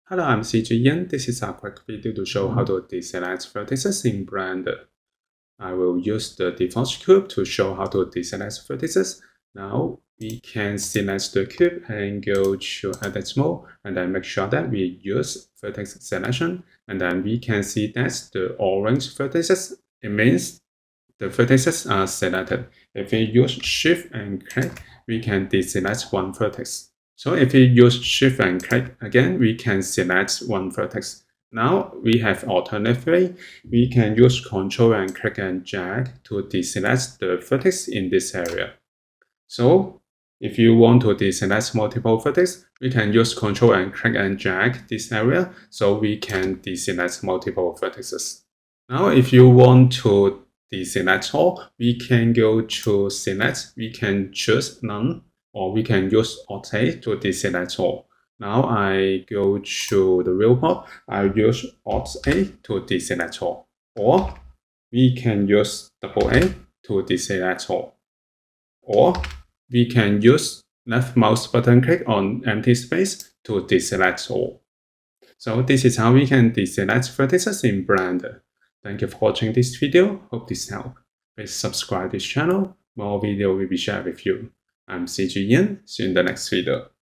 Hello, I'm CG Yan. This is a quick video to show how to deselect vertices in Blender. I will use the default cube to show how to deselect vertices. Now we can select the cube and go to edit mode, and then make sure that we use vertex selection, and then we can see that the orange vertices, it means the vertices are selected. If we use shift and click, we can deselect one vertex. So if we use shift and click again, we can select one vertex. Now we have alternatively, we can use Ctrl and click and drag to deselect the vertex in this area. So if you want to deselect multiple vertices, we can use Ctrl and click and drag this area so we can deselect multiple vertices. Now if you want to deselect all, we can go to select, we can choose none, or we can use Alt-A to deselect all. Now I go to the viewport, I use Alt-A to deselect all. Or we can use Double-A to deselect all. Or we can use left mouse button click on empty space to deselect all. So this is how we can deselect vertices in Blender. Thank you for watching this video. Hope this helped. Please subscribe this channel. More video will be shared with you. I'm CG Yan. See you in the next video.